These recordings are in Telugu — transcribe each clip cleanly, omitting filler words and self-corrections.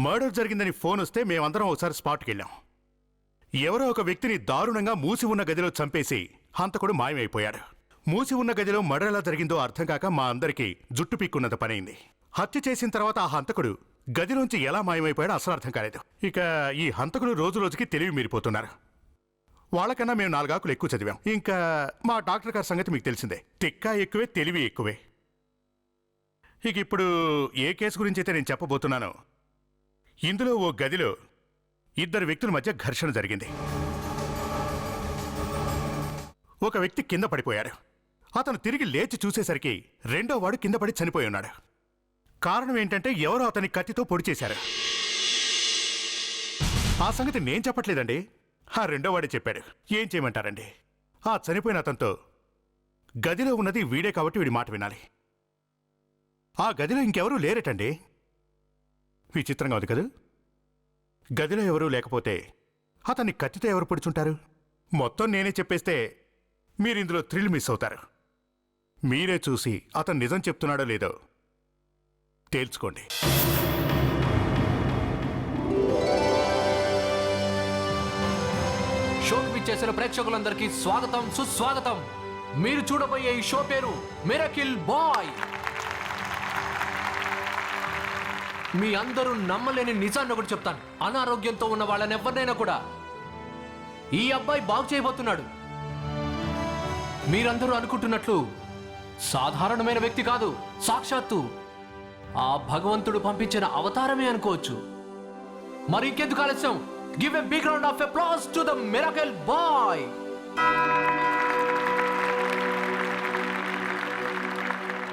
మర్డర్ జరిగిందని ఫోన్ వస్తే మేమందరం ఒకసారి స్పాట్కి వెళ్ళాం. ఎవరో ఒక వ్యక్తిని దారుణంగా మూసి ఉన్న గదిలో చంపేసి హంతకుడు మాయమైపోయాడు. మూసి ఉన్న గదిలో మర్డర్ ఎలా జరిగిందో అర్థం కాక మా అందరికీ జుట్టు పీక్కున్నంత పనైంది. హత్య చేసిన తర్వాత ఆ హంతకుడు గదిలోంచి ఎలా మాయమైపోయాడో అసలు అర్థం కాలేదు. ఇక ఈ హంతకుడు రోజు రోజుకి తెలివి మీరిపోతున్నారు. వాళ్ళకన్నా మేము 4 ఆకులు ఎక్కువ చదివాం. ఇంకా మా డాక్టర్ గారి సంగతి మీకు తెలిసిందే, తిక్క ఎక్కువే తెలివి ఎక్కువే. ఇక ఇప్పుడు ఏ కేసు గురించి అయితే నేను చెప్పబోతున్నానో, ఇందులో ఓ గదిలో 2 వ్యక్తుల మధ్య ఘర్షణ జరిగింది. ఒక వ్యక్తి కింద పడిపోయాడు. అతను తిరిగి లేచి చూసేసరికి రెండో వాడు కింద పడి చనిపోయి ఉన్నాడు. కారణం ఏంటంటే ఎవరో అతని కత్తితో పొడి చేశారు. ఆ సంగతి నేను చెప్పట్లేదండి, ఆ రెండో వాడే చెప్పాడు. ఏం చేయమంటారండి? ఆ చనిపోయిన అతనితో గదిలో ఉన్నది వీడే కాబట్టి వీడి మాట వినాలి. ఆ గదిలో ఇంకెవరూ లేరటండి. విచిత్రంగా ఉంది కదా? గదిలో ఎవరూ లేకపోతే అతన్ని కత్తితో ఎవరు పొడుచుంటారు? మొత్తం నేనే చెప్పేస్తే మీరు ఇందులో థ్రిల్ మిస్ అవుతారు. మీరే చూసి అతను నిజం చెప్తున్నాడో లేదో తేల్చుకోండి. షోకి విచ్చేసిన ప్రేక్షకులందరికీ స్వాగతం, సుస్వాగతం. మీరు చూడబోయే ఈ షో పేరు మిరకిల్ బాయ్. మీ అందరూ నమ్మలేని నిజాన్ని ఒకటి చెప్తాను. అనారోగ్యంతో ఉన్న వాళ్ళని ఎవరినైనా కూడా ఈ అబ్బాయి బాగు చేయబోతున్నాడు. మీరందరూ అనుకుంటున్నట్లు సాధారణమైన వ్యక్తి కాదు, సాక్షాత్తు ఆ భగవంతుడు పంపించిన అవతారమే అనుకోవచ్చు. మరి ఇంకెందుకు ఆలస్యం? Give a big round of applause to the miracle boy.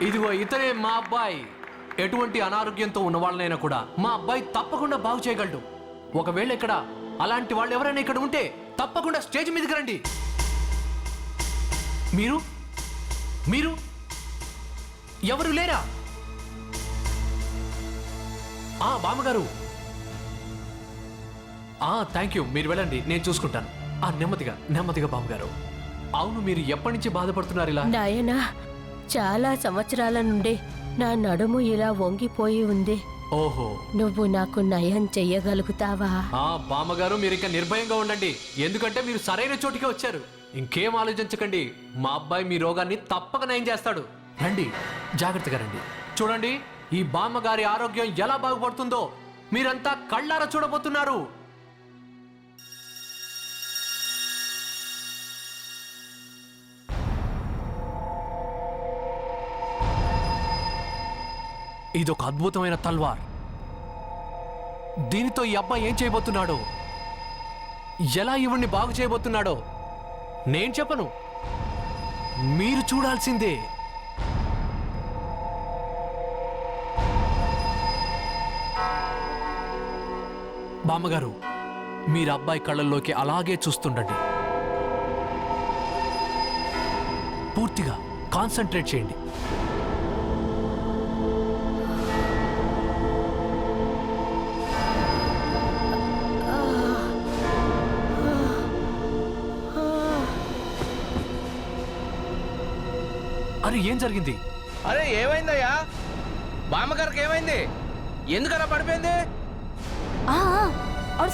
ఇదిగో ఇతనే మా అబ్బాయి. ఎటువంటి అనారోగ్యంతో ఉన్న వాళ్ళనైనా కూడా మా అబ్బాయి తప్పకుండా బాగు చేయగలడు. ఒకవేళ ఇక్కడ అలాంటి వాళ్ళు ఎవరైనా ఇక్కడ ఉంటే తప్పకుండా స్టేజ్ మీదకి రండి. మీరు మీరు ఎవరు లేరా? బామ్మగారు, థ్యాంక్ యూ, మీరు వెళ్ళండి, నేను చూసుకుంటాను. నెమ్మదిగా నెమ్మదిగా బామ్మగారు. అవును, మీరు ఎప్పటి నుంచి బాధపడుతున్నారు ఇలా? నాయనా, చాలా సంవత్సరాల నుండి నా నడుము ఇలా వంగిపోయి ఉంది. ఓహో, నువ్వు నాకు నయం చెయ్యగలుగుతావా? బామ్మగారు, మీరు ఇంకా నిర్భయంగా ఉండండి, ఎందుకంటే మీరు సరైన చోటికి వచ్చారు. ఇంకేం ఆలోచించకండి, మా అబ్బాయి మీ రోగాన్ని తప్పక నయం చేస్తాడు. రండి, జాగ్రత్తగా రండి. చూడండి, ఈ బామ్మగారి ఆరోగ్యం ఎలా బాగుపడుతుందో మీరంతా కళ్ళారా చూడబోతున్నారు. ఇదొక అద్భుతమైన తల్వార్. దీనితో ఈ అబ్బాయి ఏం చేయబోతున్నాడో, ఎలా ఇవన్నీ బాగు చేయబోతున్నాడో నేను చెప్పను, మీరు చూడాల్సిందే. బామ్మగారు, మీరు అబ్బాయి కళ్ళల్లోకి అలాగే చూస్తుండండి. పూర్తిగా కాన్సంట్రేట్ చేయండి. అరే, ఏం జరిగింది? అరే, ఏమైందయ్యా? బామ్మగారికి ఏమైంది? ఎందుకలా పడిపోయింది?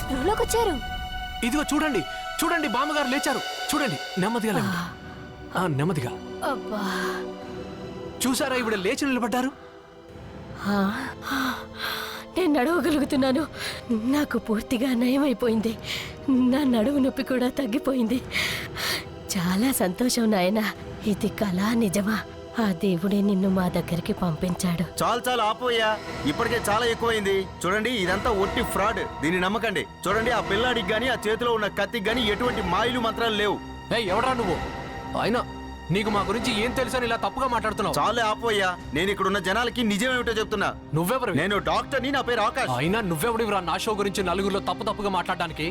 స్పృహలోకి వచ్చారు. ఇదిగో చూడండి, చూడండి, బామ్మగారు లేచారు. చూడండి, నెమ్మదిగా లేండి. నెమ్మదిగా. చూసారా, ఇవిడ లేచి నిలబడ్డారు. నేను నడవగలుగుతున్నాను. నాకు పూర్తిగా నయం అయిపోయింది. నా నడుము నొప్పి కూడా తగ్గిపోయింది. చాలా సంతోషం నాయనా. ఇది కళా నిజమా? ఆ దేవుడే నిన్ను మా దగ్గరికి పంపించాడు. చాలు ఆపోయ్యా, ఇప్పటికే చాలా ఎక్కువైంది. చూడండి, ఇదంతా ఒట్టి ఫ్రాడ్, దీన్ని నమ్మకండి. చూడండి, ఆ పిల్లాడికి గాని ఆ చేతిలో ఉన్న కత్తికి గాని ఎటువంటి మాయలు మంత్రాలు లేవు. ఎవడా నువ్వు? అయినా నీకు మా గురించి ఏం తెలుసని ఇలా తప్పుగా మాట్లాడుతున్నావు? చాలే ఆపోయ్యా, నేను ఇక్కడ ఉన్న జనాలకి నిజమేమిటో చెప్తున్నా. నువ్వెవరు? నేను డాక్టర్ని, నా పేరు ఆకాష్. అయినా నువ్వెవడివిరా నా షో గురించి నలుగురిలో తప్పుగా మాట్లాడడానికి?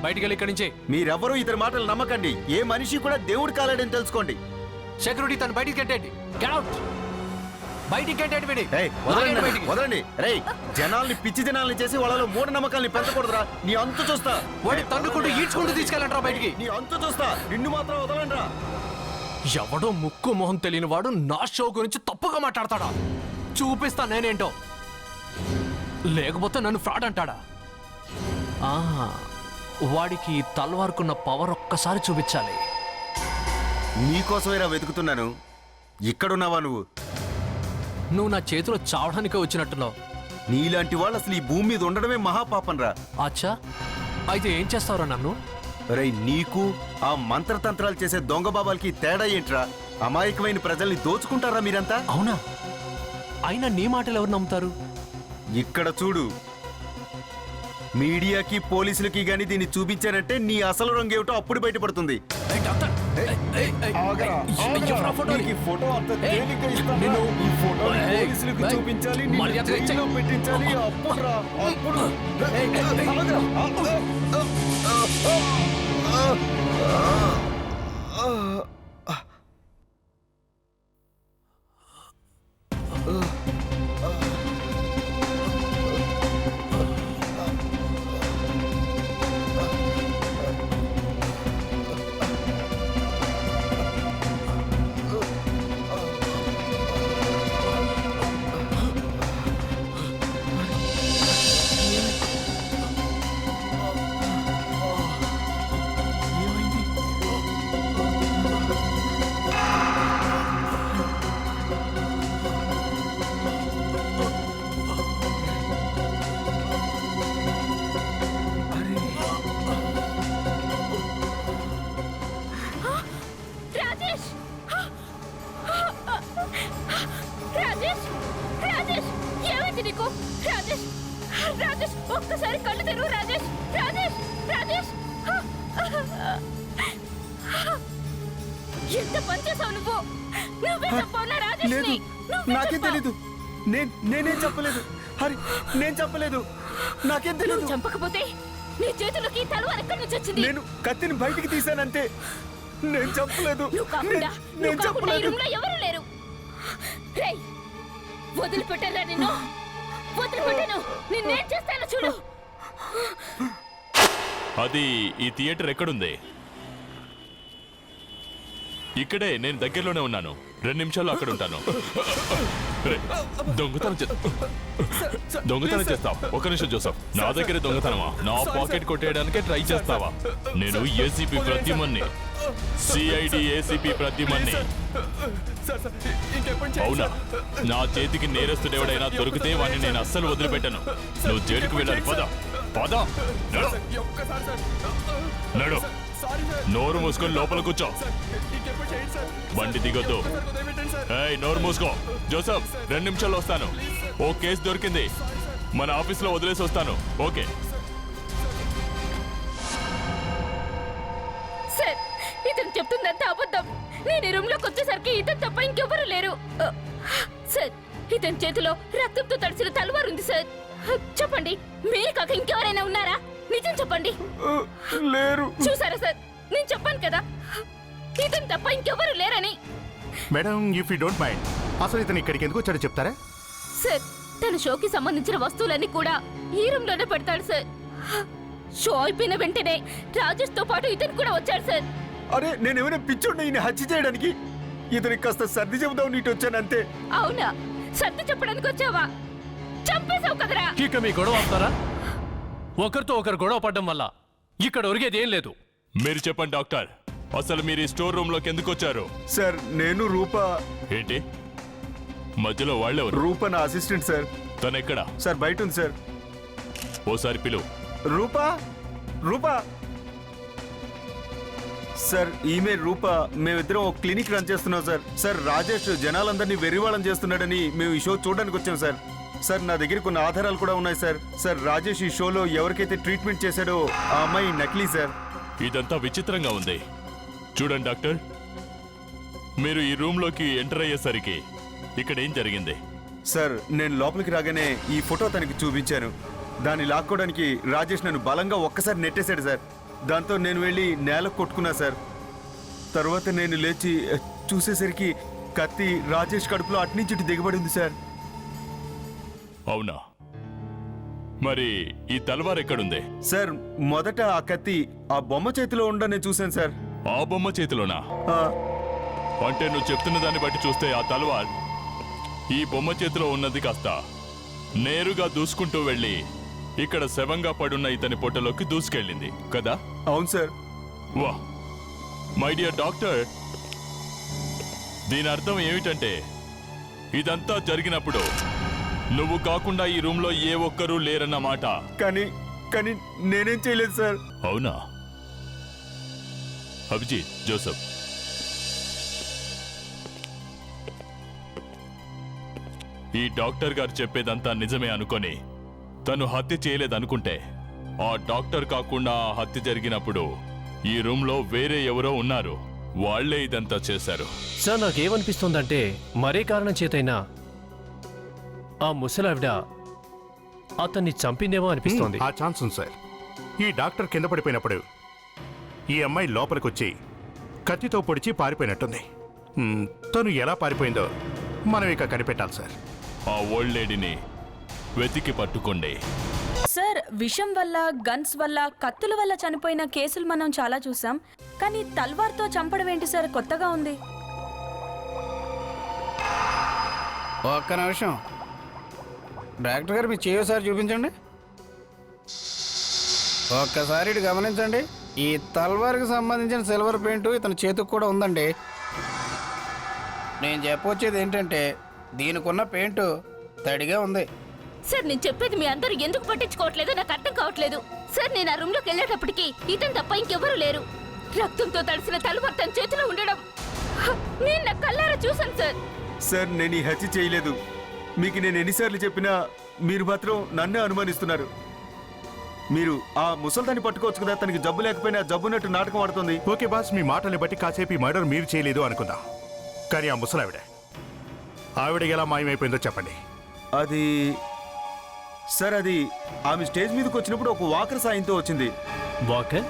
బయటికి వెళ్ళి ఇక్కడి నుంచి. మీరెవరూ ఇతని మాటలు నమ్మకండి. ఏ మనిషి కూడా దేవుడు కాలేడని తెలుసుకోండి. సెక్యూరిటీ తను బయటికి కట్టండి. బయటికి కట్టండి. వదలండి. రే, జనాల్ని పిచ్చి జనాల్ని చేసి వాళ్ళలో మూఢ నమ్మకాల్ని పెంచకూడదురా. నీ అంతు చూస్తా. వాడి తన్నుకుంటూ ఈడ్చుకుంటూ తీసుకెళ్ళంటారా బయటికి. నీ అంతు చూస్తా, నిన్ను మాత్రం వదలండిరా. ఎవడో ముక్కు మొహం తెలియని వాడు నా షో గురించి తప్పుగా మాట్లాడతాడా? చూపిస్తా నేనేంటో. లేకపోతే నన్ను ఫ్రాడ్ అంటాడా? ఆహా, వాడికి తల్వార్కున్న పవర్ ఒక్కసారి చూపించాలి. నీకోసమేరా వెతుకుతున్నాను. ఇక్కడున్నావా నువ్వు? నువ్వు నా చేతిలో చావడానికే వచ్చినట్టున్నావు. నీలాంటి వాళ్ళు అసలు ఈ భూమి మీద ఉండడమే మహాపాపం రా. అచ్చా, అయితే ఏం చేస్తావురా నన్ను? రే, నీకు ఆ మంత్రతంత్రాలు చేసే దొంగ బాబాలకి తేడా ఏంట్రా? అమాయకమైన ప్రజల్ని దోచుకుంటారా మీరంతా? అవునా? అయినా నీ మాటలు ఎవరు నమ్ముతారు? ఇక్కడ చూడు, మీడియాకి పోలీసులకి గాని దీన్ని చూపించానంటే నీ అసలు రంగు ఏమిటో అప్పుడు బయటపడుతుంది. ఏయ్ డాక్టర్! ఆగరా, ఎవరా ఫోటో? నీకు ఈ ఫోటో అంత ఏయ్, తేలిగ్గా ఇస్తానా? నిన్ను- ఈ ఫోటోని ఏయ్, పోలీసులకు ఏయ్, చూపించాలి, నిన్ను మర్యాదగా ఇచ్చే. జైల్లో పెట్టించాలి. అప్పుడురా, అప్పుడు. రాజేష్! రాజేష్! రాజేష్! ఏమైంది నీకు? రాజేష్! రాజేష్! ఒక్కసారి కళ్ళు తెరువు రాజేష్! రాజేష్! రాజేష్! ఎంత పని చేసావు నువ్వు? నువ్వే చెప్పవునా రాజేష్? లేదు, నాకేం తెలీదు. నేనేం చెప్పలేదు. హరి, నేను చెప్పలేదు. నాకేం తెలీదు. నువ్వు చంపకపోతే నీ చేతులకి తలవారు ఎక్కడి నుంచి వచ్చింది? నేను కత్తిని బయటికి తీశానంతే. నేను చెప్పలేదు. నువ్వు కాకుండా నేను ఈ చెప్పలేదు. రూమ్లో ఎవరు లేరు. రేయ్, వదిలిపెట్టారా నిన్ను? వదిలిపెట్టాను. నిన్నేం చేస్తానో చూడు. అది ఈ థియేటర్ ఎక్కడుంది? ఇక్కడే, నేను దగ్గరలోనే ఉన్నాను. 2 నిమిషాల్లో అక్కడ ఉంటాను. రే, దొంగతనం చేస్తావు? ఒక నిమిషం జోసఫ్, నా దగ్గర దొంగతనమా? నా పాకెట్ కొట్టేయడానికే ట్రై చేస్తావా? నేను ఏసీపీ ప్రద్యుమన్ని, సిఐడి ఏసీపీ ప్రద్యుమన్ని. అవునా? నా చేతికి నేరస్తుడు ఎవడైనా దొరికితే వాడిని నేను అస్సలు వదిలిపెట్టను. నువ్వు జైలుకు వెళ్ళాలి. పద పద, నడు నడు. నోరు మూసుకొని లోపల కూర్చో. బండి దిగొద్దు. ఏయ్, నోరు మూసుకో. జోసఫ్, 2 నిమిషాల్లో వస్తాను. ఓ కేసు దొరికింది, మన ఆఫీస్లో వదిలేసి వస్తాను. ఓకే. సార్, ఇతను చెప్తుందంతా అబద్ధం. నేను ఈ రూమ్ లోకి వచ్చేసరికి ఇతను తప్ప ఇంకెవరూ లేరు. సార్, ఇతని చేతిలో రక్తంతో తడిసిన తలవారు ఉంది సార్. చెప్పండి, మీరు కాక ఇంకెవరైనా ఉన్నారా? నిజం చెప్పండి. లేరు. చూసారా సార్, నేను చెప్పాను కదా, ఇతను తప్ప ఇంకెవరూ లేరని. Madam, if you don't mind, అసలు ఇతను ఇక్కడికి ఎందుకు వచ్చాడో చెప్తారా? సార్, తన షోకి సంబంధించిన వస్తువులన్నీ కూడా ఈ రూమ్ లోనే పెడతాడు సార్. షో అయిపోయిన వెంటనే రాజేష్ తో పాటు ఇతను కూడా వచ్చాడు సార్. అరే, నేనేమైనా పిచ్చోడిని ఈయన హత్య చేయడానికి? ఇతనికి కాస్త సర్ది చెబుదాం నీటి వచ్చాను అంతే. అవునా? సర్ది చెప్పడానికి వచ్చావా? చంపేశావు కదరా. ఇక మీ గొడవ ఆపుతారా? ఒకరితో ఒకరు గొడవ పడ్డం వల్ల ఇక్కడ ఒరిగేది ఏం లేదు. మీరు చెప్పండి డాక్టర్, అసలు మీరు ఈ స్టోర్ రూమ్ లోకి ఎందుకు వచ్చారు? సార్, నేను రూపా. ఏంటి మధ్యలో వాళ్ళెవరు? రూపా నా అసిస్టెంట్ సార్. తనెక్కడా? సార్, బయట ఉంది సార్. ఓసారి పిలువు. రూపా, రూపా. సార్, ఈమె రూపా. మేమిద్దరం ఒక క్లినిక్ రన్ చేస్తున్నాం సార్. సార్, రాజేష్ జనాలందరినీ వెర్రివాళం చేస్తున్నాడని మేము ఈ షో చూడడానికి వచ్చాం సార్. సార్, నా దగ్గర కొన్ని ఆధారాలు కూడా ఉన్నాయి సార్. సార్, రాజేష్ ఈ షోలో ఎవరికైతే ట్రీట్మెంట్ చేశాడో ఆ అమ్మాయి నకిలీ సార్. ఇదంతా విచిత్రంగా ఉంది. చూడండి డాక్టర్, మీరు ఈ రూమ్ లోకి ఎంటర్ అయ్యేసరికి ఇక్కడ ఏం జరిగింది? సార్, నేను లోపలికి రాగానే ఈ ఫోటో తనకి చూపించాను. దాన్ని లాక్కోవడానికి రాజేష్ నన్ను బలంగా ఒక్కసారి నెట్టేశాడు సార్. దాంతో నేను వెళ్ళి నేలకు కొట్టుకున్నా సార్. తర్వాత నేను లేచి చూసేసరికి కత్తి రాజేష్ కడుపులో అట్నుంచి ఇటు దిగబడి ఉంది సార్. అవునా? మరి ఈ తలవార్ ఎక్కడుంది? సార్, మొదట ఆ కత్తి ఆ బొమ్మ చేతిలో ఉండని చూశాను సార్. ఆ బొమ్మ చేతిలోనా? ఆ, అంటే నువ్వు చెప్తున్న దాన్ని బట్టి చూస్తే ఆ తలవార్ ఈ బొమ్మ చేతిలో ఉన్నది కాస్త నేరుగా దూసుకుంటూ వెళ్ళి ఇక్కడ శవంగా పడున్న ఇతని పొట్టలోకి దూసుకెళ్ళింది కదా? అవును సార్. వా మై డియర్ డాక్టర్, దీని అర్థం ఏమిటంటే ఇదంతా జరిగినప్పుడు నువ్వు కాకుండా ఈ రూమ్లో ఏ ఒక్కరూ లేరన్నమాట. కానీ కానీ నేనేం చేయలేదు సార్. అవునా? అభిజిత్, జోసెఫ్, ఈ డాక్టర్ గారు చెప్పేదంతా నిజమే అనుకొని తను హత్య చేయలేదనుకుంటే ఆ డాక్టర్ కాకుండా ఆ హత్య జరిగినప్పుడు ఈ రూమ్లో వేరే ఎవరో ఉన్నారు, వాళ్లే ఇదంతా చేశారు. సార్ నాకేమనిపిస్తోందంటే మరే కారణం చేతైనా ఆ ముసలావిడ అతన్ని చంపిందేమో అనిపిస్తోంది. ఆ ఛాన్స్ ఉంది సార్. ఈ డాక్టర్ కింద పడిపోయినప్పుడు ఈ అమ్మాయి లోపలికొచ్చి కత్తితో పొడిచి పారిపోయినట్టుంది. తను ఎలా పారిపోయిందో మనం ఇక కనిపెట్టాలి సార్. ఆ ఓల్డ్ లేడీని వెతికి పట్టుకోండి. సార్, విషం వల్ల, గన్స్ వల్ల, కత్తుల వల్ల చనిపోయిన కేసులు మనం చాలా చూసాం. కానీ తల్వార్తో చంపడం ఏంటి సార్, కొత్తగా ఉంది. ఒక్క నిమిషం డాక్టర్ గారు, మీ చేయ సార్ చూపించండి. ఒక్కసారి ఇటు గమనించండి. ఈ తల్వార్కి సంబంధించిన సిల్వర్ పెయింట్ ఇతని చేతికి కూడా ఉందండి. నేను చెప్పొచ్చేది ఏంటంటే దీనికున్న పెయింట్ తడిగా ఉంది. సార్, నేను చెప్పేది మీ అందరూ ఎందుకు పట్టించుకోవట్లేదో నాకు అర్థం కావట్లేదు. సార్, నేను ఆ రూమ్ లోకి వెళ్ళేటప్పటికి ఇతను తప్ప ఇంకెవరూ లేరు. రక్తంతో తడిసిన తలవార్ తన చేతిలో ఉండడం నేను నా కళ్ళారా చూశాను సార్. సార్, నేను ఈ హత్య చేయలేదు. మీకు నేను ఎన్నిసార్లు చెప్పినా మీరు మాత్రం నన్నే అనుమానిస్తున్నారు. మీరు ఆ ముసల్దాన్ని పట్టుకోవచ్చు కదా, తనకి జబ్బు లేకపోయినా జబ్బున్నట్టు నాటకం ఆడుతుంది. ఓకే బాస్, మీ మాటల్ని బట్టి కాసేపు ఈ మర్డర్ మీరు చేయలేదు అనుకుందాం. కానీ ఆ ఆవిడ ఎలా మాయమైపోయిందో చెప్పండి. అది సార్, అది ఆమె స్టేజ్ మీదకి వచ్చినప్పుడు ఒక వాకర్ సాయంతో వచ్చింది. వాకర్?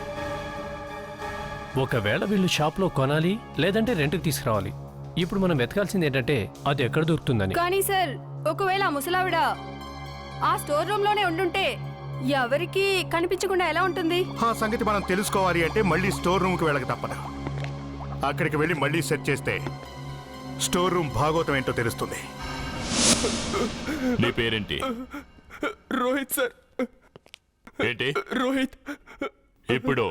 ఒకవేళ వీళ్ళు షాప్లో కొనాలి లేదంటే రెంట్కి తీసుకురావాలి. ఇప్పుడు మనం వెతకాల్సింది ఏంటంటే అది ఎక్కడ దొరుకుతుందని. కానీ సార్, ఒకవేళ ఆ ముసలావిడ ఆ స్టోర్ రూమ్ లోనే ఉండుంటే ఎవరికి కనిపించకుండా ఎలా ఉంటుంది? ఆ సంగతి మనం తెలుసుకోవాలి అంటే మళ్ళీ స్టోర్ రూమ్కి వెళ్ళక తప్పదు. అక్కడికి వెళ్ళి మళ్ళీ సెర్చ్ చేస్తే స్టోర్ రూమ్ భాగోతం ఏంటో తెలుస్తుంది. నీ పేరేంటి? రోహిత్ సార్. ఏంటి రోహిత్. ఇప్పుడు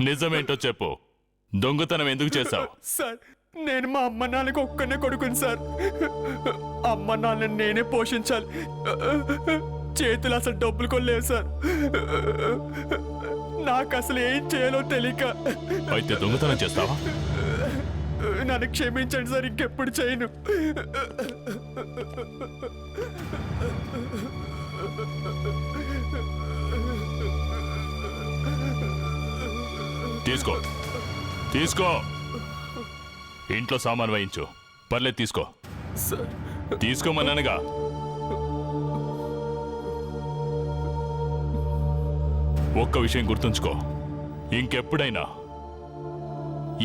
నిజమేంటో చెప్పు. దొంగతనం ఎందుకు చేశావు? సార్, నేను మా అమ్మ నాన్నకి ఒక్కనే కొడుకుని సార్. అమ్మ నాన్నని నేనే పోషించాలి. చేతులు అసలు డబ్బులు కొనలేవు సార్. నాకు అసలు ఏం చేయాలో తెలియక. అయితే దొంగతనం చేస్తావా? నన్ను క్షమించండి సార్, ఇంకెప్పుడు చేయను. తీసుకో తీసుకో, ఇంట్లో సామాన్ వేయించు. పర్లేదు, తీసుకో. తీసుకోమన్నానుగా. ఒక్క విషయం గుర్తుంచుకో, ఇంకెప్పుడైనా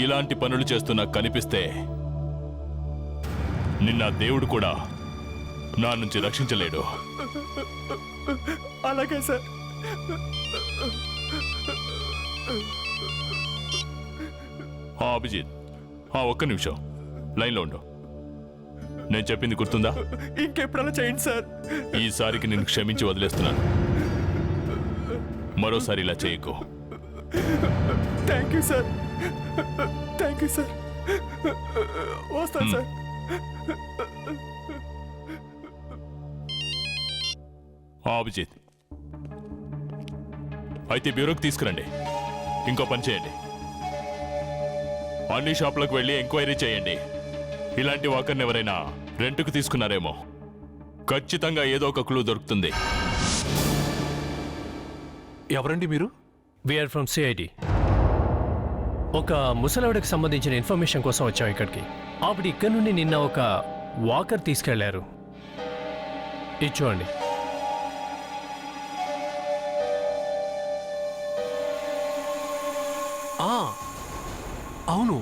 ఇలాంటి పనులు చేస్తున్నా కనిపిస్తే నిన్న దేవుడు కూడా నా నుంచి రక్షించలేడు. అలాగే సార్. అభిజిత్, ఒక్క నిమిషం లైన్లో ఉండు. నేను చెప్పింది గుర్తుందా? ఇంకెప్పుడలా చేయండి సార్. ఈసారికి నేను క్షమించి వదిలేస్తున్నాను. మరోసారి ఇలా చేయకు. Thank you sir. Thank you sir. వస్తాను సార్. అభిజిత్, అయితే బ్యూరోకి తీసుకురండి. ఇంకో పని చేయండి, అన్ని షాపులకు వెళ్ళి ఎంక్వైరీ చేయండి. ఇలాంటి వాకర్ని ఎవరైనా రెంట్కు తీసుకున్నారేమో. ఖచ్చితంగా ఏదో ఒక క్లూ దొరుకుతుంది. ఎవరండి మీరు? We are from CID. ఒక ముసలావిడకి సంబంధించిన ఇన్ఫర్మేషన్ కోసం వచ్చాం ఇక్కడికి. ఆవిడ ఇక్కడ నుండి నిన్న ఒక వాకర్ తీసుకెళ్లారు. ఇది చూడండి. అవును,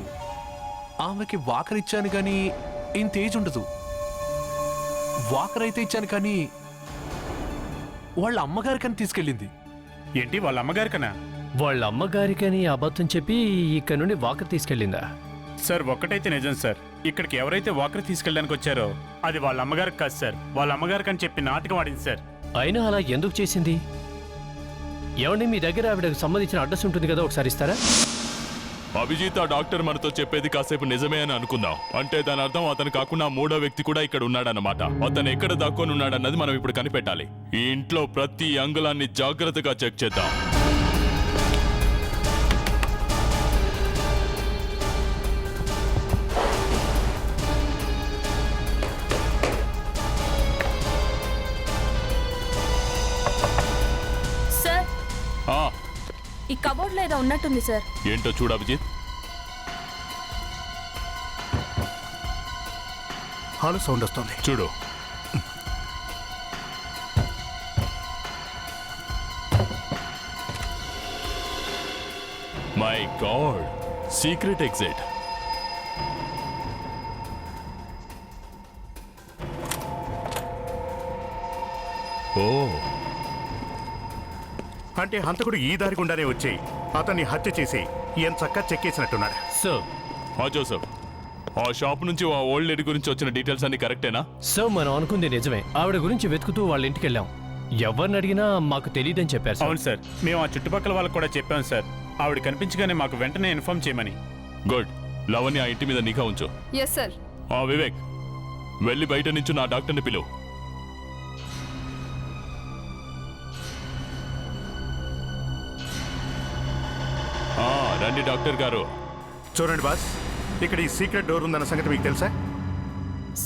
ఆమెకి వాకర్ ఇచ్చాను కానీ ఇంత ఏజ్ ఉండదు. వాకర్ అయితే ఇచ్చాను కానీ వాళ్ళ అమ్మగారికని తీసుకెళ్ళింది. ఏంటి, వాళ్ళ అమ్మగారికనా? వాళ్ళ అమ్మగారికని అబద్ధం చెప్పి ఇక్కడ నుండి వాకర్ తీసుకెళ్ళిందా? సార్ ఒక్కటైతే నిజం సార్, ఇక్కడికి ఎవరైతే వాకర్ తీసుకెళ్ళడానికి వచ్చారో అది వాళ్ళ అమ్మగారికి కాదు సార్, వాళ్ళ అమ్మగారికి అని చెప్పి నాటకం ఆడింది సార్. అయినా అలా ఎందుకు చేసింది? ఏమండి, మీ దగ్గర ఆవిడకు సంబంధించిన అడ్రస్ ఉంటుంది కదా, ఒకసారి ఇస్తారా? అభిజిత్, ఆ డాక్టర్ మనతో చెప్పేది కాసేపు నిజమే అని అనుకుందాం. అంటే దాని అర్థం అతను కాకుండా మూడో వ్యక్తి కూడా ఇక్కడ ఉన్నాడన్నమాట. అతను ఎక్కడ దాక్కొని ఉన్నాడన్నది మనం ఇప్పుడు కనిపెట్టాలి. ఈ ఇంట్లో ప్రతి అంగుళాన్ని జాగ్రత్తగా చెక్ చేద్దాం. సార్, ఆ, ఈ కబోర్డ్ లో ఏదో ఉన్నట్టుంది సార్. ఏంటో చూడు అభిజిత్. హాలో సౌండ్ వస్తుంది. చూడు. My god, secret exit. Oh, అంటే హంతకుడు ఈ దారి గుండానే వచ్చి అతన్ని హత్య చేసి ఏం చక్కా చెక్కేసినట్టున్నాడు. సార్, జోసెఫ్, ఆ షాప్ నుంచి ఆ ఓల్డ్ లేడీ గురించి వచ్చిన డీటెయిల్స్ అన్ని కరెక్టేనా? సార్, మనం అనుకుంది నిజమే. ఆవిడ గురించి వెతుకుతూ వాళ్ళ ఇంటికి వెళ్ళాం. ఎవరిని అడిగినా మాకు తెలియదని చెప్పారు సార్. అవును సార్, మేము ఆ చుట్టుపక్కల వాళ్ళకు కూడా చెప్పాం సార్, ఆవిడ కనిపించగానే మాకు వెంటనే ఇన్ఫార్మ్ చేయమని. గుడ్. లవణ్య, ఆ ఇంటి మీద నిఘా ఉంచు. Yes sir. వివేక్, వెళ్ళి బయట నుంచి నా డాక్టర్ని పిలువు. రండి డాక్టర్ గారు. చూడండి బాస్, ఇక్కడ ఈ సీక్రెట్ డోర్ ఉందన్న సంగతి మీకు తెలుసా?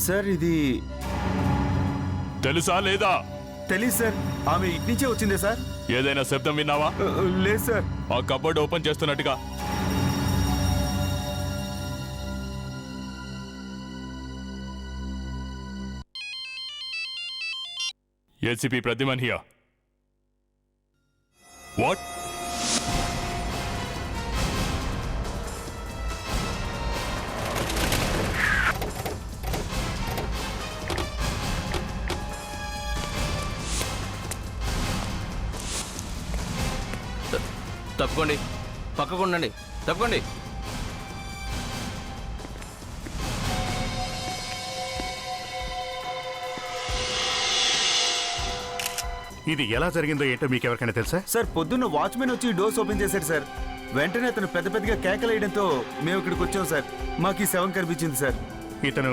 సార్ ఇది తెలుసా లేదా? తెలీదు సార్, ఆమె ఇట్నుంచే వచ్చిందే సార్. ఏదైనా శబ్దం విన్నావా? లేదు సార్. ఆ కబోర్డ్ ఓపెన్ చేస్తున్నట్టుగా. ACP Pradyuman here. వాట్? తప్పుకోండి, పక్కకు ఉండండి, తప్పుకోండి. ఇది ఎలా జరిగిందో ఏంటో మీకు ఎవరికైనా తెలుసా? సార్, పొద్దున్న వాచ్మెన్ వచ్చి డోర్స్ ఓపెన్ చేశాడు సార్. వెంటనే అతను పెద్ద పెద్దగా కేకలేయడంతో మేము ఇక్కడికి వచ్చాం సార్. మాకు ఈ శవం కనిపించింది సార్. ఇతను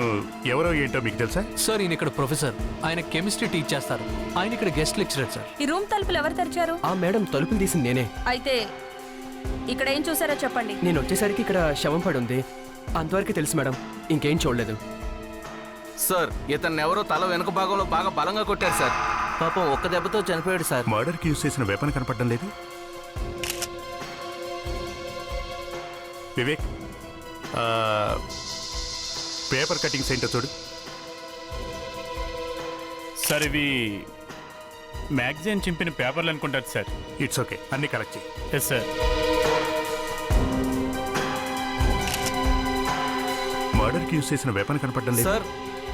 ఎవరో ఏంటో మీకు తెలుసా? సార్, ఈయన ఇక్కడ ప్రొఫెసర్. ఆయన కెమిస్ట్రీ టీచ్ చేస్తారు. ఆయన ఇక్కడ గెస్ట్ లెక్చరర్ సార్. ఈ రూమ్ తలుపులు ఎవరు తెరిచారు? ఆ మేడం తలుపులు తీసింది నేనే. అయితే ఇక్కడ ఏం చూసారో చెప్పండి. నేను వచ్చేసరికి ఇక్కడ శవం పడి ఉంది, అంతవరకు తెలుసు మేడం, ఇంకేం చూడలేదు. సార్, ఇతన్ని ఎవరో తల వెనుక భాగంలో బాగా బలంగా కొట్టారు సార్. పాపం ఒక్క దెబ్బతో చనిపోయాడు సార్. మర్డర్కి యూజ్ చేసిన వెపన్ కనపడడం లేదు. వివేక్, పేపర్ కటింగ్స్ ఏంటో చూడు. సార్, ఇవి మ్యాగజైన్ చింపిన పేపర్లు అనుకుంటారు సార్. ఇట్స్ ఓకే, అన్ని కరెక్ట్ చేయి. Yes sir. మర్డర్కి యూజ్ చేసిన వెపన్ కనపడడం లేదు. సార్,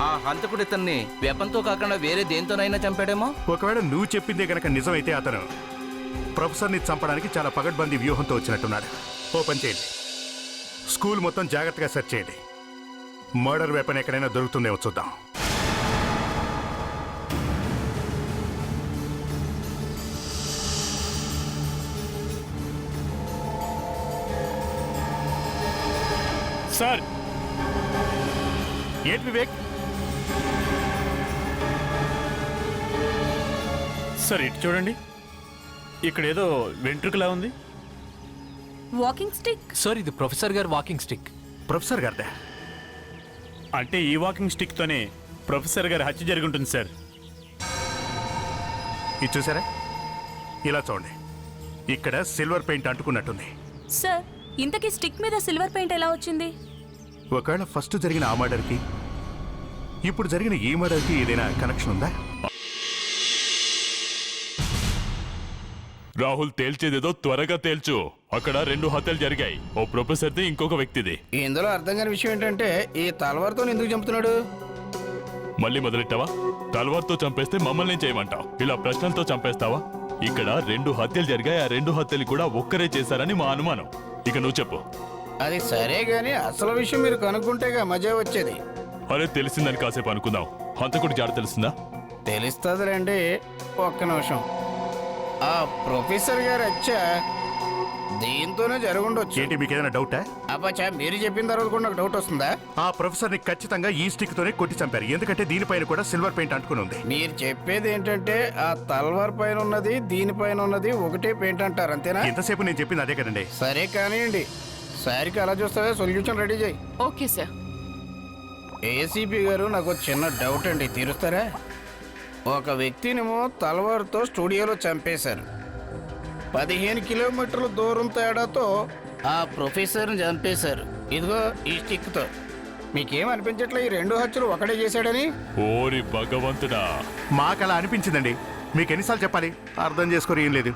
ఆ హంతకుడు ఇతన్ని వెపన్తో కాకుండా వేరే దేంతోనైనా చంపాడేమో. ఒకవేళ నువ్వు చెప్పిందే గనక నిజమైతే అతను ప్రొఫెసర్ని చంపడానికి చాలా పగడ్బందీ వ్యూహంతో వచ్చినట్టున్నాడు. ఓపెన్ చేయండి. స్కూల్ మొత్తం జాగ్రత్తగా సెర్చ్ చేయండి. మర్డర్ వెపన్ ఎక్కడైనా దొరుకుతుందేమో చూద్దాం. సార్, ఏంటి వివేక్? సార్ ఇటు చూడండి, ఇక్కడ ఏదో వెంట్రుకలా ఉంది. Walking stick. సార్, ఇది ప్రొఫెసర్ గారు వాకింగ్ స్టిక్. ప్రొఫెసర్ గారిదా? అంటే ఈ వాకింగ్ స్టిక్తోనే ప్రొఫెసర్ గారి హత్య జరిగి ఉంటుంది సార్. ఇది చూసారా? ఇలా చూడండి, ఇక్కడ సిల్వర్ పెయింట్ అంటుకున్నట్టుంది. సార్, ఇంతకీ స్టిక్ మీద సిల్వర్ పెయింట్ ఎలా వచ్చింది? ఒకవేళ ఫస్ట్ జరిగిన ఆ మర్డర్కి ఇప్పుడు జరిగిన ఈ మర్డర్కి ఏదైనా కనెక్షన్ ఉందా? రాహుల్, తేల్చేదేదో త్వరగా తేల్చు. అక్కడ 2 హత్యలు జరిగాయి, ఓ ప్రొఫెసర్ది, ఇంకొక వ్యక్తిది. ఇందులో అర్థం కాని విషయం ఏంటంటే ఈ తలవారుతో ఎందుకు చంపుతున్నాడు? మళ్ళీ మొదలెట్టావా? తలవార్తో చంపేస్తే మమ్మల్ని చేయమంటావు, ఇలా ప్రశ్నలతో చంపేస్తావా? ఇక్కడ 2 హత్యలు జరిగాయి, ఆ 2 హత్యలు కూడా ఒక్కరే చేశారని మా అనుమానం. ఇక నువ్వు చెప్పు. అది సరే గాని అసలు విషయం మీరు కనుక్కుంటేగా మజా వచ్చేది. అరే తెలిసిందని కాసేపు అనుకుందాం. హంతకుడి జాడ తెలిసిందా? తెలుస్తుందిలేండి, ఒక్క నిమిషం. ఆ ప్రొఫెసర్ గారు వచ్చా దీంతోనే జరుగుండొచ్చు. ఏంటి మీకు ఏదైనా డౌటా? అబ్బా మీరు చెప్పిన తర్వాత కూడా నాకు డౌట్ వస్తుందా? ఆ ప్రొఫెసర్ ని ఖచ్చితంగా ఈ స్టిక్ తోనే కొట్టి చంపారు, ఎందుకంటే దీనిపైన కూడా సిల్వర్ పెయింట్ అంటుకుని ఉంది. మీరు చెప్పేది ఏంటంటే ఆ తల్వార్ పైన ఉన్నది దీనిపైన ఉన్నది ఒకటే పెయింట్ అంటారు, అంతేనా? ఎంతసేపు నేను చెప్పింది అదే కదండి. సరే కానివ్వండి, సారికి అలా చూస్తావా, సొల్యూషన్ రెడీ చేయి. Okay sir. ఏసీపీ గారు నాకు ఒక చిన్న డౌట్ అండి, తీరుస్తారా? ఒక వ్యక్తినేమో తలవారుతో స్టూడియోలో చంపేశారు. 15 కిలోమీటర్ల దూరం తేడాతో ఆ ప్రొఫెసర్ని చంపేశారు. ఇదిగో ఈ స్టిక్తో. మీకేం అనిపించట్లే ఈ 2 హత్యలు ఒకడే చేశాడని? ఓరి భగవంతుడా, మాకు అలా అనిపించిందండి. మీకు ఎన్నిసార్లు చెప్పాలి? అర్థం చేసుకోరు ఏం లేదు.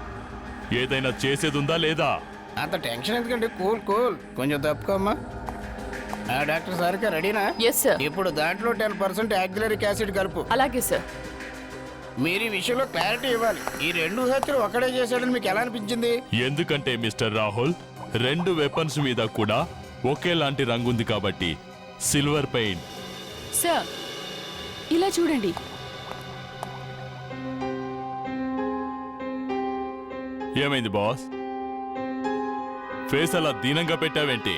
ఏదైనా చేసేదుందా లేదా? అంత టెన్షన్ ఎందుకండి, కూల్ కూల్, కొంచెం తప్పుకోమ్మా. డాక్టర్ సార్గా రెడీనా? Yes sir. ఇప్పుడు దాంట్లో 10% యాక్సిలరిక్ యాసిడ్ కలుపు. అలాగే సార్. మీరు ఈ విషయంలో క్లారిటీ ఇవ్వాలి. ఈ 2 హత్యలు ఒకడే చేశాడని మీకు ఎలా అనిపించింది? ఎందుకంటే మిస్టర్ రాహుల్, 2 వెపన్స్ మీద కూడా ఒకేలాంటి రంగుంది కాబట్టి సిల్వర్ పెయింట్. సార్ ఇలా చూడండి. ఏమైంది బాస్? ఫేస్ అలా దీనంగా పెట్టావేంటి?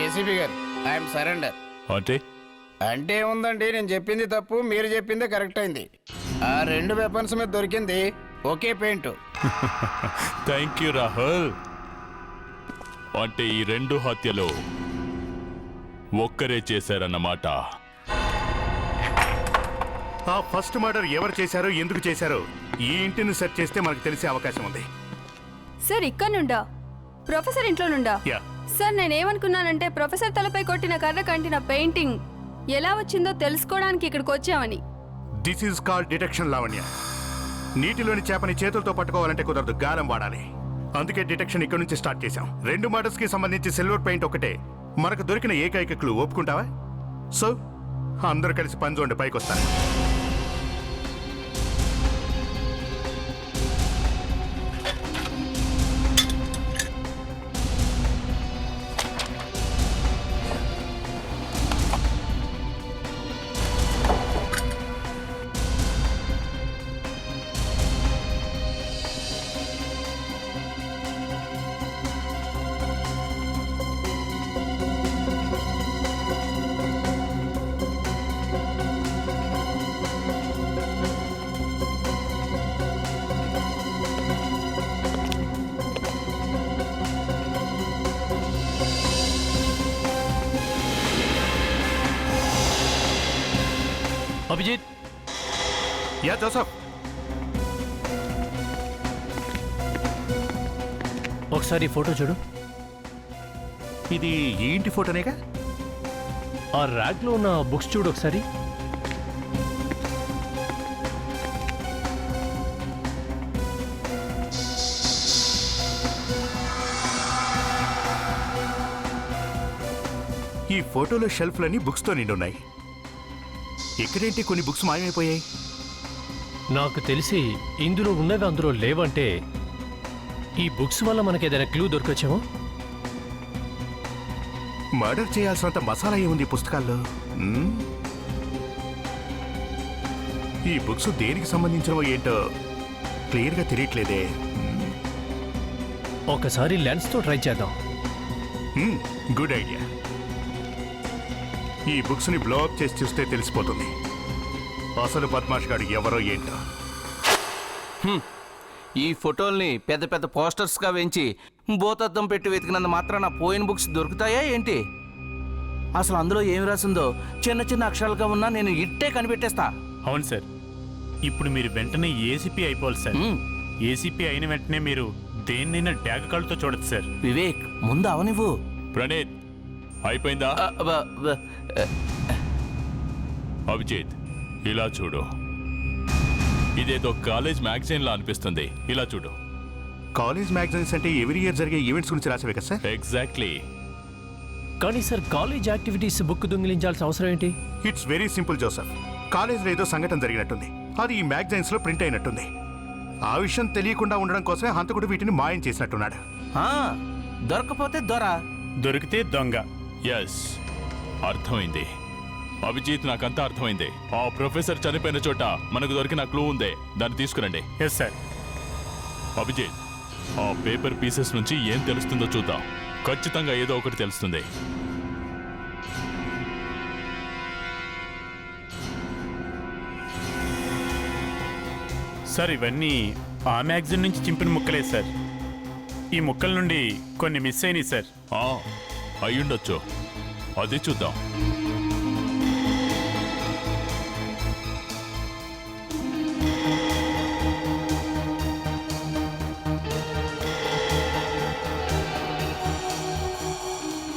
ఏసీపీ గారు, ఐఎమ్ సరెండర్. అంటే ఉందండి, నేను చెప్పింది తప్పు, మీరు చెప్పిందే కరెక్ట్ అయింది. ఆ 2 వెపన్స్ మీద దొరికింది ఒకే పెయింట్. Thank you Rahul. అంటే ఈ 2 హత్యలు ఒక్కరే చేశారన్నమాట. ఆ ఫస్ట్ మర్డర్ ఎవరు చేశారో, ఎందుకు చేశారో ఈ ఇంటిని సెర్చ్ చేస్తే మనకు తెలిసే అవకాశం ఉంది. సార్ ఇక్కడ నుండా? ప్రొఫెసర్ ఇంట్లో నుండా? యా. సార్ నేనేమనుకున్నానంటే ప్రొఫెసర్ తలపై కొట్టిన కర్ర కంటిన పెయింటింగ్ ఎలా వచ్చిందో తెలుసుకోవడానికి ఇక్కడికి వచ్చామని. This is called detection Lavanya. నీటిలోని చేపని చేతులతో పట్టుకోవాలంటే కుదరదు, గాలం వాడాలి. అందుకే డిటెక్షన్ ఇక్కడ నుంచి స్టార్ట్ చేశాం. 2 మర్డర్స్ కి సంబంధించి సిల్వర్ పెయింట్ ఒకటే మనకు దొరికిన ఏకైక క్లూ. ఒప్పుకుంటావా? సో అందరూ కలిసి పని చూడండి, పైకి వస్తారు. అభిజిత్. Yeah Joseph. ఒకసారి ఫోటో చూడు. ఇది ఈ ఇంటి ఫోటోనేగా? ఆ ర్యాక్ లో ఉన్న బుక్స్ చూడు ఒకసారి. ఈ ఫోటోలో షెల్ఫ్లన్నీ బుక్స్తో నిండున్నాయి. ఎక్కడేంటి కొన్ని బుక్స్ మాయమైపోయాయి? నాకు తెలిసి ఇందులో ఉన్నవి అందులో లేవంటే ఈ బుక్స్ వల్ల మనకి ఏదైనా క్లూ దొరకొచ్చేమో. మర్డర్ చేయాల్సినంత మసాలా ఏముంది ఈ పుస్తకాల్లో? ఈ బుక్స్ దేనికి సంబంధించినవో ఏంటో క్లియర్గా తెలియట్లేదే. ఒకసారి లెన్స్తో ట్రై చేద్దాం. Good idea. ఈ బుక్స్ ని బ్లో అప్ చేసి చూస్తే తెలిసిపోతుంది అసలు బద్మాష్ గాడు ఎవరో ఏంటో. ఈ ఫోటోల్ని పెద్ద పెద్ద పోస్టర్స్ గా వేయించి భూతత్వం పెట్టి వెతికినంత మాత్రాన పోయిన బుక్స్ దొరుకుతాయా ఏంటి? అసలు అందులో ఏమి రాసిందో చిన్న చిన్న అక్షరాలుగా ఉన్నా నేను ఇట్టే కనిపెట్టేస్తా. అవును సార్, ఇప్పుడు మీరు వెంటనే ఏసీపీ అయిపోవాలి సార్. ఏసీపీ అయిన వెంటనే మీరు దేన్నైనా డ్యాగ కళ్ళతో చూడదు సార్. వివేక్, ముందు అవనివ్వు. ప్రణీత్, అయిపోయిందా? అభిజిత్, ఇలా చూడు. ఇదేదో కాలేజ్ మ్యాగజైన్ లా అనిపిస్తుంది. ఇలా చూడు. కాలేజ్ మ్యాగజైన్స్ అంటే ఎవ్రీ ఇయర్ జరిగే ఈవెంట్స్ గురించి రాసేవే కదా సార్? ఎగ్జాక్ట్లీ. కానీ సార్ కాలేజ్ యాక్టివిటీస్ బుక్ దొంగిలించాల్సిన అవసరం ఏంటి? It's very simple Joseph. కాలేజ్లో ఏదో సంఘటన జరిగినట్టుంది, అది ఈ మ్యాగజైన్స్ లో ప్రింట్ అయినట్టుంది. ఆ విషయం తెలియకుండా ఉండడం కోసమే హంతకుడు వీటిని మాయం చేసినట్టున్నాడు. దొరకపోతే దొర. దొరికితే దొంగ. ఎస్, అర్థమైంది అభిజిత్, నాకంతా అర్థమైంది. ఆ ప్రొఫెసర్ చనిపోయిన చోట మనకు దొరికిన క్లూ ఉందే, దాన్ని తీసుకురండి. Yes sir. అభిజిత్, ఆ పేపర్ పీసెస్ నుంచి ఏం తెలుస్తుందో చూద్దాం. ఖచ్చితంగా ఏదో ఒకటి తెలుస్తుంది. సార్ ఇవన్నీ ఆ మ్యాగజైన్ నుంచి చింపిన ముక్కలే సార్. ఈ ముక్కల నుండి కొన్ని మిస్ అయినాయి సార్. అయ్యుండొచ్చు, అది చూద్దాం.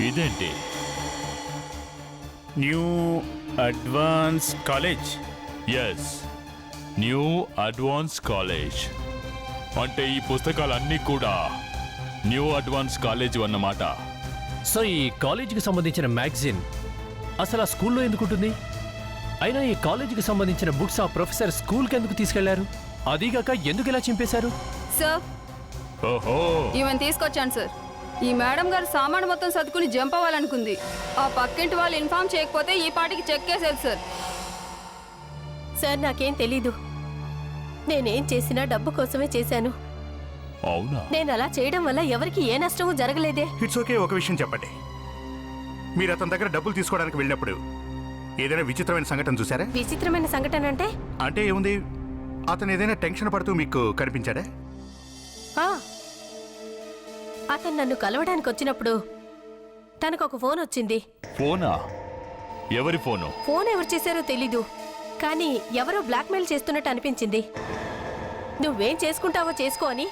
ఇదేంటి? New Advance College. Yes, New Advance College. అంటే ఈ పుస్తకాలన్నీ కూడా న్యూ అడ్వాన్స్ కాలేజ్ అన్నమాట. సో ఈ కాలేజీకి సంబంధించిన మ్యాగజైన్ అసలు ఆ స్కూల్లో ఎందుకుంటుంది? అయినా ఈ కాలేజీకి సంబంధించిన బుక్స్ ఆ ప్రొఫెసర్ స్కూల్కి ఎందుకు తీసుకెళ్లారు? అదీగాక ఎందుకు ఇలా చింపేశారు? సార్, ఓహో, ఈమెను తీసుకొచ్చాను సార్. ఈ మేడం గారు సామాను మొత్తం సర్దుకుని జంప్ అవ్వాలనుకుంది. ఆ పక్కింటి వాళ్ళు ఇన్ఫార్మ్ చేయకపోతే ఈ పాటికి చెక్ చేసేది సార్. సార్ నాకేం తెలీదు. నేనేం చేసినా డబ్బు కోసమే చేశాను. అవునా? నేను అలా చేయడం వల్ల ఎవరికి ఏ నష్టమూ జరగలేదే. It's okay. ఒక విషయం చెప్పండి, మీరు అతని దగ్గర డబ్బులు తీసుకోవడానికి వెళ్ళినప్పుడు ఏదైనా విచిత్రమైన సంఘటన చూసారా? విచిత్రమైన సంఘటన అంటే? అంటే ఏముంది, అతను ఏదైనా టెన్షన్ పడుతూ మీకు కనిపించాడా? అతను నన్ను కలవడానికి వచ్చినప్పుడు తనకు ఒక ఫోన్ వచ్చింది. ఫోనా? ఎవరి ఫోను? ఫోన్ ఎవరు చేశారో తెలీదు, కానీ ఎవరో బ్లాక్మెయిల్ చేస్తున్నట్టు అనిపించింది. నువ్వేం చేసుకుంటావో చేసుకో అని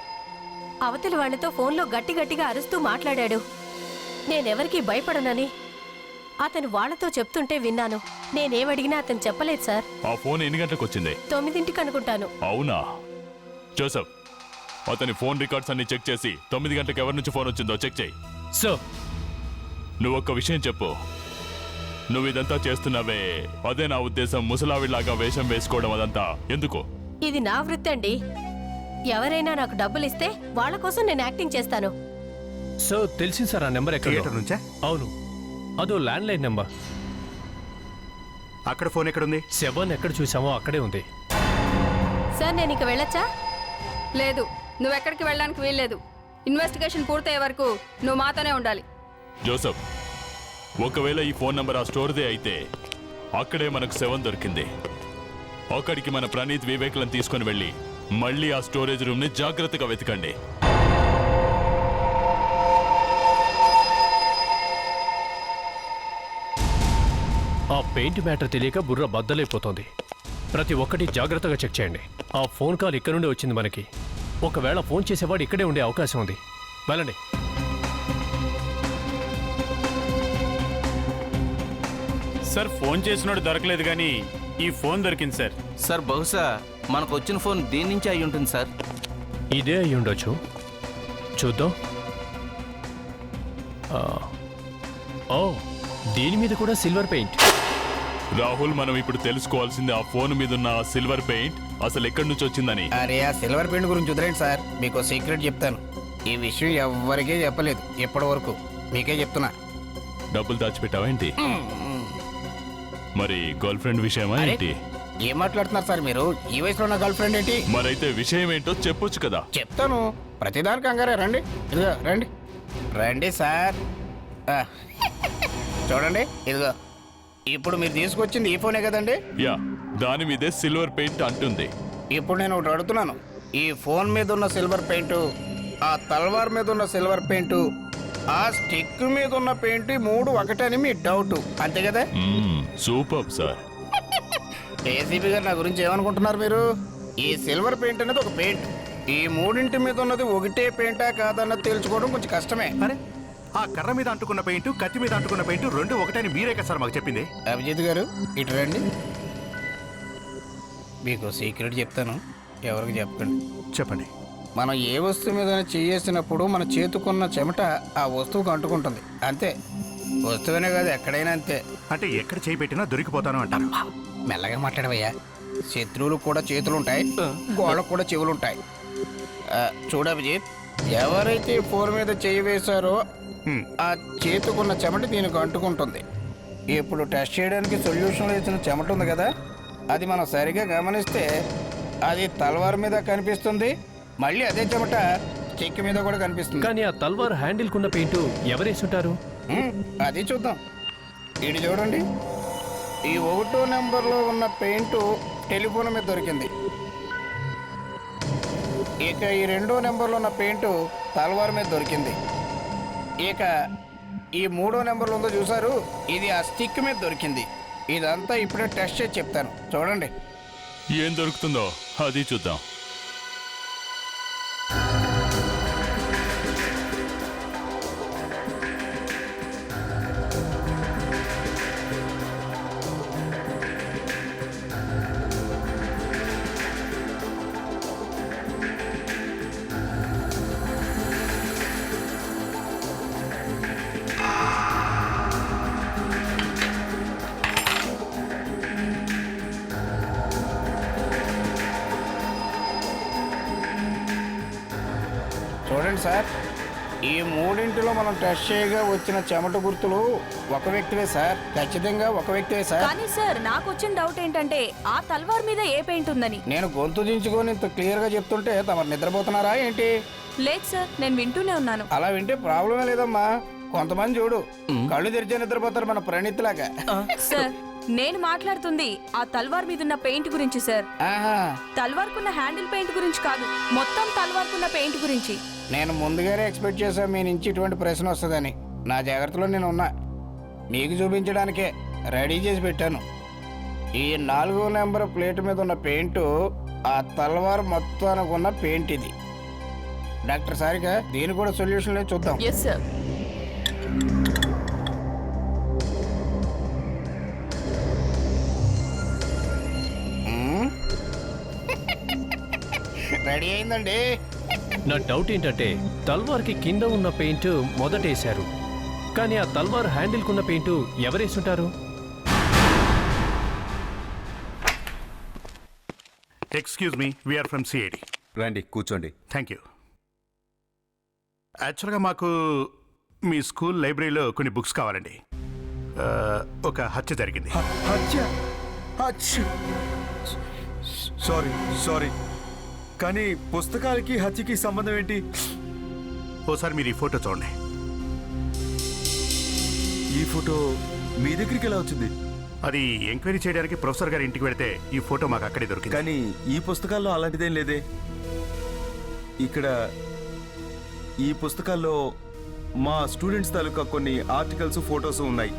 అవతలి వాళ్లతో ఫోన్లో గట్టి గట్టిగా అరుస్తూ మాట్లాడాడు. నేనెవరికీ భయపడనని అతను వాళ్లతో చెప్తుంటే విన్నాను. నేనేమడిగినా అతను చెప్పలేదు సార్. ఆ ఫోన్ ఎన్ని గంటలకు వచ్చింది? 9ంటికి అనుకుంటాను. అవునా? జోసెఫ్, అతని ఫోన్ రికార్డ్స్ అన్ని చెక్ చేసి 9 గంటలకు ఎవరి నుంచి ఫోన్ వచ్చిందో చెక్ చేయి. సో నువ్వు ఒక్క విషయం చెప్పు, నువ్వు ఇదంతా చేస్తున్నావే, అదే నా ఉద్దేశం, ముసలావిలాగా వేషం వేసుకోవడం అదంతా ఎందుకు? ఇది నా వృత్తి అండి. ఎవరైనా నాకు డబ్బులు ఇస్తే వాళ్ళ కోసం నేను యాక్టింగ్ చేస్తాను. సో తెలిసింది సార్ ఆ నెంబర్ ఎక్కడ? థియేటర్ నుంచా? అవును, అదో ల్యాండ్ లైన్ నెంబర్. అక్కడ ఫోన్ ఎక్కడుంది? 7 ఎక్కడ చూసామో అక్కడే ఉంది. సార్ నేను ఇక వెళ్ళొచ్చా? లేదు, నువ్వెక్కడికి వెళ్ళడానికి వీల్లేదు. ఇన్వెస్టిగేషన్ పూర్తయ్యే వరకు నువ్వు మాతోనే ఉండాలి. జోసెఫ్, ఒకవేళ ఈ ఫోన్ నంబర్ ఆ స్టోర్దే అయితే అక్కడే మనకు 7 దొరికింది. అక్కడికి మన ప్రణీత్, వివేక్లను తీసుకొని వెళ్ళి మళ్ళీ ఆ స్టోరేజ్ రూమ్ ని జాగ్రత్తగా వెతకండి. ఆ పెయింట్ మ్యాటర్ తెలియక బుర్ర బద్దలైపోతుంది. ప్రతి ఒక్కటి జాగ్రత్తగా చెక్ చేయండి. ఆ ఫోన్ కాల్ ఇక్కడ నుండి వచ్చింది మనకి. ఒకవేళ ఫోన్ చేసేవాడు ఇక్కడే ఉండే అవకాశం ఉంది. వెళ్ళండి. సార్ ఫోన్ చేసినోడు దొరకలేదు, కానీ ఈ ఫోన్ దొరికింది సార్. సార్ బహుశా మనకు వచ్చిన ఫోన్ దీని నుంచి అయి ఉంటుంది సార్. ఇదే అయి ఉండొచ్చు. చూద్దాం. ఓ, దీని మీద కూడా సిల్వర్ పెయింట్. రాహుల్, మనం ఇప్పుడు తెలుసుకోవాల్సింది ఆ ఫోన్ మీద ఉన్న సిల్వర్ పెయింట్ అసలు ఎక్కడి నుంచి వచ్చిందని. అరే ఆ సిల్వర్ పెయింట్ గురించి వదిలేండి సార్. మీకు సీక్రెట్ చెప్తాను. ఈ విషయం ఎవ్వరికీ చెప్పలేదు ఇప్పటి వరకు. మీకే చెప్తున్నా. డబ్బులు దాచిపెట్టావా ఏంటి? మరి గర్ల్ ఫ్రెండ్ విషయమా ఏంటి? ఏం మాట్లాడుతున్నారు సార్ మీరు? ఈ వయసులో నా గర్ల్ ఫ్రెండ్ ఏంటి? మరైతే విషయం ఏంటో చెప్పొచ్చు కదా. చెప్తాను. ప్రతిదానికి కంగారే. రండి, ఇదిగో రండి. రండి సార్. చూడండి, ఇదిగో ఇప్పుడు మీరు తీసుకొచ్చింది ఈ ఫోనే కదండి? యా, దాని మీదే సిల్వర్ పెయింట్ అంటుంది. ఇప్పుడు నేను ఒకటి అడుగుతున్నాను. ఈ ఫోన్ మీద ఉన్న సిల్వర్ పెయింట్, ఆ తల్వార్ మీద ఉన్న సిల్వర్ పెయింట్, ఆ స్టిక్ మీద ఉన్న పెయింట్, 3 ఒకటని మీ డౌట్, అంతే కదా? Super sir. ఏసీపీ గారు నా గురించి ఏమనుకుంటున్నారు మీరు? ఈ సిల్వర్ పెయింట్ అనేది ఒక పెయింట్. ఈ 3 మీద ఉన్నది ఒకటే పెయింటా కాదన్నది తేల్చుకోవడం కొంచెం కష్టమే. అరే, ఆ కర్ర మీద అంటుకున్న పెయింట్, కత్తి మీద అంటుకున్న పెయింట్ 2 ఒకటని మీరే కదా సార్ మాకు చెప్పింది. అభిజిత్ గారు ఇటు రండి. మీకు సీక్రెట్ చెప్తాను, ఎవరికి చెప్పకండి. చెప్పండి. మనం ఏ వస్తువు మీద చేసినప్పుడు మన చేతుకున్న చెమట ఆ వస్తువుకు అంటుకుంటుంది, అంతే. వస్తువునే కాదు, ఎక్కడైనా అంతే. అంటే ఎక్కడ చేయి పెట్టినా దొరికిపోతాను అంటారు. మెల్లగా మాట్లాడవయ్యా. శత్రువులకు కూడా చేతులుంటాయి, గోళ్ళకు కూడా చెవులుంటాయి. చూడు అభిజిత్, ఎవరైతే ఈ ఫోర్ మీద చేయి వేశారో హ్మ్. ఆ చేతుకున్న చెమట దీనికి అంటుకుంటుంది. ఇప్పుడు టెస్ట్ చేయడానికి సొల్యూషన్లో ఇచ్చిన చెమట ఉంది కదా, అది మనం సరిగా గమనిస్తే అది తలవారు మీద కనిపిస్తుంది, మళ్ళీ అదే చెమట చెక్కి మీద కూడా కనిపిస్తుంది. కానీ ఆ తల్వార్ హ్యాండిల్కున్న పెయింట్ ఎవరేసుంటారు? అది చూద్దాం. ఇది చూడండి, ఈ 1వ నెంబర్లో ఉన్న పెయింట్ టెలిఫోన్ మీద దొరికింది. ఇక ఈ 2వ నెంబర్లో ఉన్న పెయింట్ తలవారు మీద దొరికింది. ఇక ఈ 3వ నెంబర్లో ఉందో చూసారు, ఇది ఆ స్టిక్ మీద దొరికింది. ఇదంతా ఇప్పుడే టెస్ట్ చేసి చెప్తాను, చూడండి. ఏం దొరుకుతుందో అది చూద్దాం. చూడండి సార్, ఈ 3 మనం టెస్ట్ చేయగా వచ్చిన చెమట గుర్తులు ఒక వ్యక్తివే సార్, ఖచ్చితంగా ఒక వ్యక్తివే సార్. కానీ సార్ నాకు వచ్చిన డౌట్ ఏంటంటే ఆ తల్వార్ మీద ఏ పెయింట్ ఉందని. నేను గొంతు దించుకొని ఇంత క్లియర్గా చెప్తుంటే తమరు నిద్రపోతున్నారా ఏంటి? లేదు సార్, నేను వింటూనే ఉన్నాను. అలా వింటే ప్రాబ్లమే లేదమ్మా. కొంతమంది చూడు కళ్ళు తెరిచే నిద్రపోతారు, మన ప్రణీత్ లాగా. సార్ నేను మాట్లాడుతుంది ఆ తల్వార్ మీద ఉన్న పెయింట్ గురించి సార్. ఆహా, తల్వార్కున్న హ్యాండిల్ పెయింట్ గురించి కాదు, మొత్తం తల్వార్కున్న పెయింట్ గురించి. నేను ముందుగానే ఎక్స్పెక్ట్ చేశాను మీ నుంచి ఇటువంటి ప్రశ్న వస్తుందని. నా జాగ్రత్తలో నేను ఉన్నా, మీకు చూపించడానికే రెడీ చేసి పెట్టాను. ఈ 4వ నెంబర్ ప్లేట్ మీద ఉన్న పెయింట్ ఆ తల్వార్ మొత్తానికి ఉన్న పెయింట్ ఇది. డాక్టర్ సారిక, దీని కూడా సొల్యూషన్ చూద్దాం. Yes sir. రెడీ అయిందండి. నా డౌట్ ఏంటంటే తల్వార్కి కింద ఉన్న పెయింట్ మొదటేశారు, కానీ ఆ తల్వార్ హ్యాండిల్కున్న పెయింట్ ఎవరేసుంటారు? Excuse me, we're from CID. రండి కూర్చోండి. Thank you. యాక్చువల్గా మాకు మీ స్కూల్ లైబ్రరీలో కొన్ని బుక్స్ కావాలండి. ఒక హత్య జరిగింది. సారీ కానీ పుస్తకాలకి హత్యకి సంబంధం ఏంటి? ఓసారి మీరు ఈ ఫోటో చూడండి. ఈ ఫోటో మీ దగ్గరికి ఎలా వచ్చింది? అది ఎంక్వైరీ చేయడానికి ప్రొఫెసర్ గారి ఇంటికి వెళితే ఈ ఫోటో మాకు అక్కడే దొరికింది. కానీ ఈ పుస్తకాల్లో అలాంటిదేం లేదే. ఇక్కడ ఈ పుస్తకాల్లో మా స్టూడెంట్స్ తాలూకా కొన్ని ఆర్టికల్స్, ఫొటోస్ ఉన్నాయి.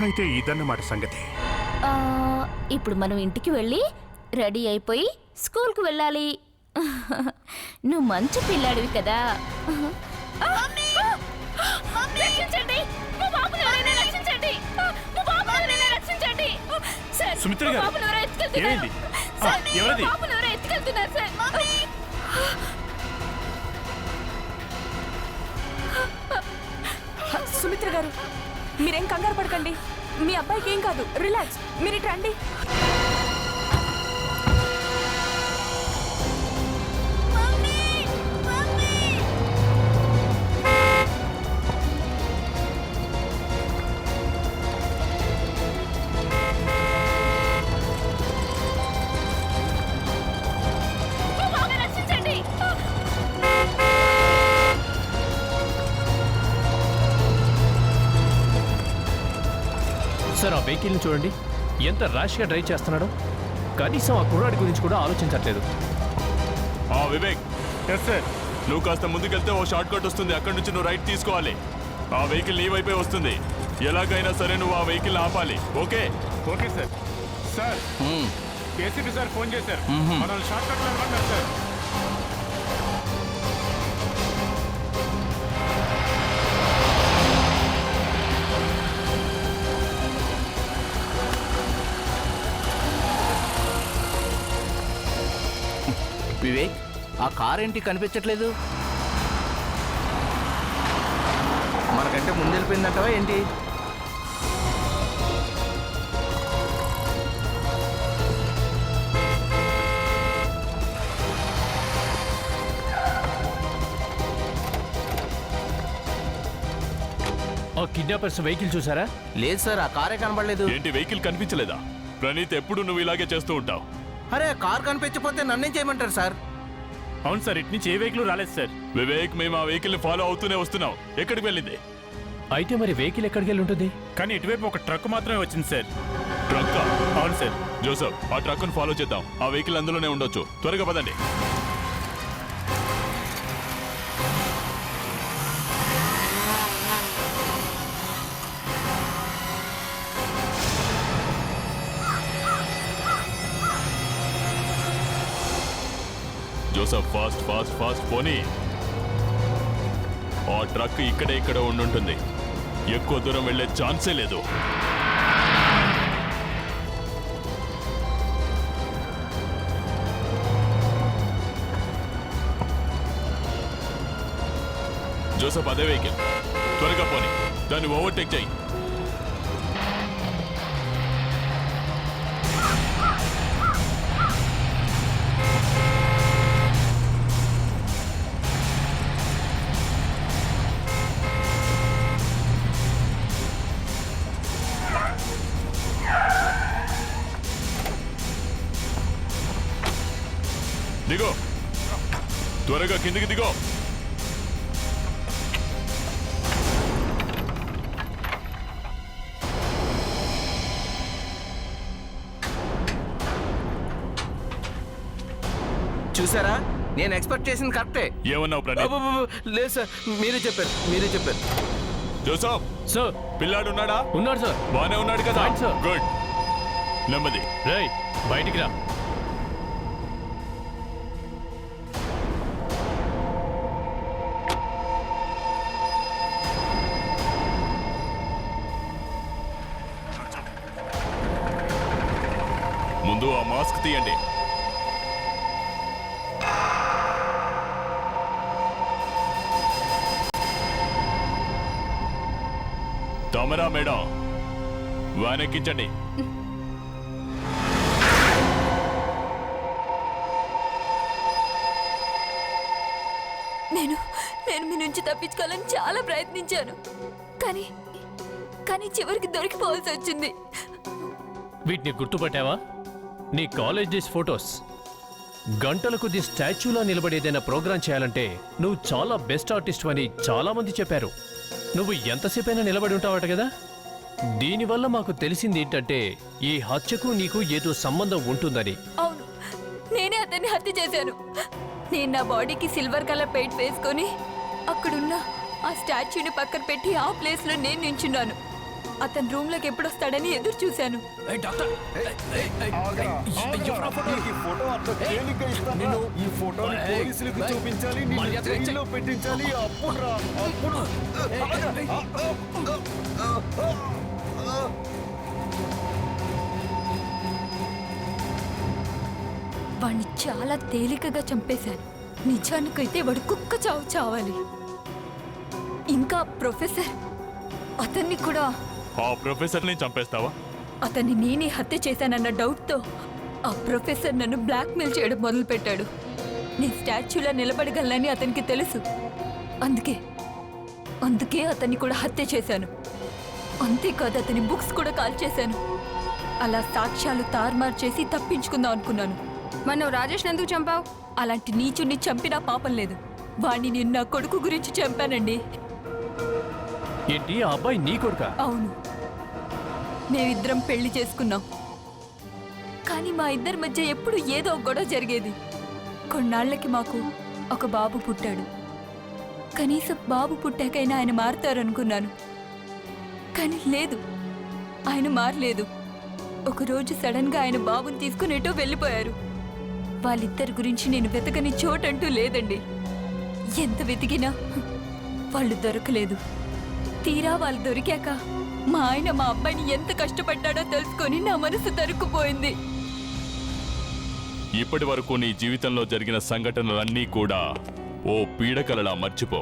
అయితే ఇదన్నమాట సంగతి. ఇప్పుడు మనం ఇంటికి వెళ్ళి రెడీ అయిపోయి స్కూల్కి వెళ్ళాలి. నువ్వు మంచి పిల్లాడివి కదా. సుమిత్ర గారు, ఏమైంది? ఎవరది? సుమిత్ర గారు, మీరేం కంగారు పడకండి, మీ అబ్బాయికి ఏం కాదు, రిలాక్స్. మీరు ఇటు రండి. సార్, ఆ వెహికల్ని చూడండి, ఎంత ర్యాష్గా డ్రైవ్ చేస్తున్నాడో. కనీసం ఆ కుర్రాడి గురించి కూడా ఆలోచించట్లేదు. Vivek, yes sir. నువ్వు కాస్త ముందుకెళ్తే ఓ షార్ట్ కట్ వస్తుంది, అక్కడి నుంచి నువ్వు రైట్ తీసుకోవాలి. ఆ వెహికల్ నీ వైపే వస్తుంది. ఎలాగైనా సరే నువ్వు ఆ వెహికల్ ఆపాలి. Okay? Okay sir. Sir, KCP sir phone చేశారు, మనల్ని షార్ట్ కట్లో రమ్మన్నారు సార్. వివేక్, ఆ కార్ ఏంటి కనిపించట్లేదు? మనకంటే ముందు వెళ్ళిపోయిందంటవా ఏంటి? ఆ కిడ్నాపర్స్ వెహికల్ చూసారా? లేదు సార్, ఆ కారే కనబడలేదు. ఏంటి వెహికల్ కనిపించలేదా? ప్రణీత్, ఎప్పుడు నువ్వు ఇలాగే చేస్తూ ఉంటావు. అరే, కార్ కనిపించకపోతే నన్నేం చేయమంటారు సార్? అవును సార్, ఇటు నుంచి ఏ వెహికల్ రాలేదు సార్. వివేక్, మేము ఆ వెహికల్ ని ఫాలో అవుతూనే వస్తున్నాం. ఎక్కడికి వెళ్ళింది? అయితే మరి వెహికల్ ఎక్కడికి వెళ్ళి ఉంటుంది? కానీ ఇటువైపు ఒక ట్రక్ మాత్రమే వచ్చింది సార్. ట్రక్? అవును సార్. జోసఫ్, ఆ ట్రక్ ను ఫాలో చేద్దాం. ఆ వెహికల్ అందులోనే ఉండొచ్చు. త్వరగా పదండి. జోసఫ్, ఫాస్ట్ ఫాస్ట్ ఫాస్ట్ పోనీ. ఆ ట్రక్ ఇక్కడ ఉండుంటుంది. ఎక్కువ దూరం వెళ్ళే ఛాన్సే లేదు. జోసఫ్, అదే వెహికల్. త్వరగా పోనీ, దాన్ని ఓవర్టేక్ చేయి. దిగో, త్వరగా కిందికి దిగో. చూసారా, నేను ఎక్స్పెక్ట్ చేసింది కరెక్టే. ఏమన్నావు ప్రణీత్? లేదు సార్, మీరే చెప్పారు. జోసఫ్ సార్, పిల్లాడు ఉన్నాడా? ఉన్నాడు సార్. బానే ఉన్నాడు కదా? Fine sir. గుడ్. నెమ్మది. రేయ్, బయటికి రా. ముందు ఆ మాస్క్ తీయండి. తమరా మేడం, వ్యాన్ ఎక్కించండి. నేను మీ నుంచి తప్పించుకోవాలని చాలా ప్రయత్నించాను, కానీ చివరికి దొరికిపోవాల్సి వచ్చింది. వీటిని గుర్తుపట్టావా? నీ కాలేజ్ డేస్ ఫొటోస్. గంటల కొద్ది స్టాచ్యూలా నిలబడేదైనా ప్రోగ్రామ్ చేయాలంటే నువ్వు చాలా బెస్ట్ ఆర్టిస్ట్ అని చాలా మంది చెప్పారు. నువ్వు ఎంతసేపైనా నిలబడి ఉంటావట కదా. దీనివల్ల మాకు తెలిసింది ఏంటంటే ఈ హత్యకు నీకు ఏదో సంబంధం ఉంటుందని. అవును, నేనే అతన్ని హత్య చేశాను. నేను నా బాడీకి సిల్వర్ కలర్ పెయింట్ వేసుకొని అక్కడున్న ఆ స్టాచ్యూని పక్కన పెట్టి ఆ ప్లేస్ లో నేను నించున్నాను. అతని రూమ్ లోకి ఎప్పుడు వస్తాడని ఎదురు చూశాను. వాణ్ణి చాలా తేలికగా చంపేశాను. నిజానికైతే వాడు కుక్క చావు చావాలి. ఇంకా ప్రొఫెసర్, అతన్ని కూడా. ఆ ప్రొఫెసర్ని చంపేస్తావా? అతన్ని నేనే హత్య చేశానన్న డౌట్తో ఆ ప్రొఫెసర్ నన్ను బ్లాక్మెయిల్ చేయడం మొదలుపెట్టాడు. నేను స్టాచ్యూలా నిలబడగలనని అతనికి తెలుసు. అందుకే అతన్ని కూడా హత్య చేశాను. అంతేకాదు, అతని బుక్స్ కూడా కాల్ చేశాను. అలా సాక్ష్యాలు తారుమారు చేసి తప్పించుకుందాం అనుకున్నాను. మనం రాజేష్ ఎందుకు చంపావు? అలాంటి నీచుణ్ణి చంపినా పాపం లేదు. వాణ్ణి నేను నా కొడుకు గురించి చంపానండి. ఏంటి, ఆ అబ్బాయి నీ కొడుకా? అవును, మేమిద్దరం పెళ్లి చేసుకున్నాం. కానీ మా ఇద్దరి మధ్య ఎప్పుడు ఏదో గొడవ జరిగేది. కొన్నాళ్లకి మాకు ఒక బాబు పుట్టాడు. కనీసం బాబు పుట్టాకైనా ఆయన మారుతారనుకున్నాను. కానీ లేదు, ఆయన మారలేదు. ఒకరోజు సడన్ గా ఆయన బాబుని తీసుకుని ఎటో వెళ్ళిపోయారు. వాళ్ళిద్దరి గురించి నేను వెతకని చోటంటూ లేదండి. ఎంత వెతికినా వాళ్ళు దొరకలేదు. తీరా వాళ్ళు దొరికాక మా ఆయన మా అబ్బాయిని ఎంత కష్టపడ్డాడో తెలుసుకొని నా మనసు తరుక్కుపోయింది. ఇప్పటి వరకు నీ జీవితంలో జరిగిన సంఘటనలన్నీ కూడా ఓ పీడకలలా మర్చిపో.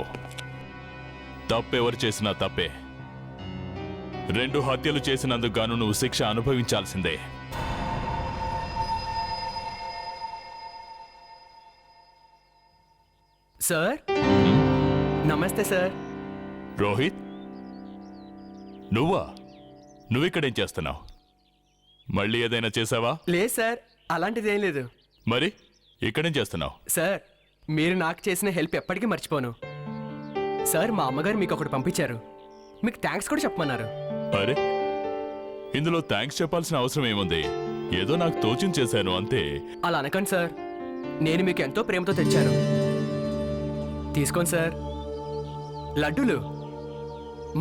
తప్పెవరు చేసినా తప్పే. 2 హత్యలు చేసినందుకు గాను నువ్వు శిక్ష అనుభవించాల్సిందే. సార్, నమస్తే సార్. రోహిత్, నువ్వా? నువ్విక్కడేం చేస్తున్నావు? మళ్ళీ ఏదైనా చేసావా? లేదు సార్, అలాంటిదేం లేదు. మరి ఇక్కడేం చేస్తున్నావు? సార్, మీరు నాకు చేసిన హెల్ప్ ఎప్పటికీ మర్చిపోను. సార్, మా అమ్మగారు మీకు ఒకటి పంపించారు. మీకు థ్యాంక్స్ కూడా చెప్పమన్నారు. అరే, ఇందులో థ్యాంక్స్ చెప్పాల్సిన అవసరం ఏముంది? ఏదో నాకు తోచింది చేశాను అంతే. అలా అనకండి సార్, నేను మీకు ఎంతో ప్రేమతో తెచ్చాను. తీసుకోండి సార్. లడ్డూలు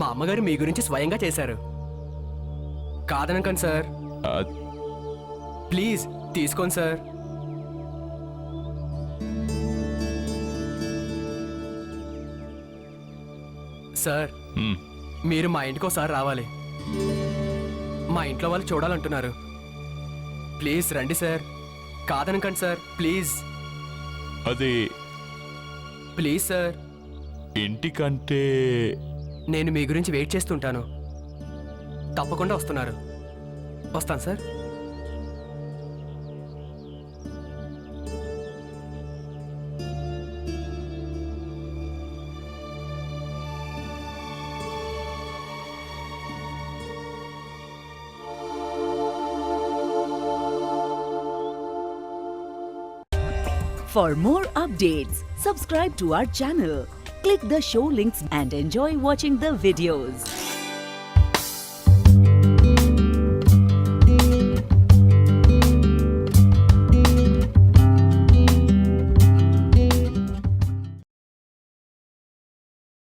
మా అమ్మగారు మీ గురించి స్వయంగా చేశారు. కాదనకండి సార్, ప్లీజ్ తీసుకోండి సార్. సార్, మీరు మా ఇంటికి ఒకసారి రావాలి. మా ఇంట్లో వాళ్ళు చూడాలంటున్నారు. ప్లీజ్ రండి సార్. కాదనకండి సార్, ప్లీజ్. అది ప్లీజ్ సార్. ఇంటికంటే నేను మీ గురించి వెయిట్ చేస్తుంటాను. తప్పకుండా వస్తున్నారు. వస్తాను sir. For more updates, subscribe to our channel, click the show links and enjoy watching the videos.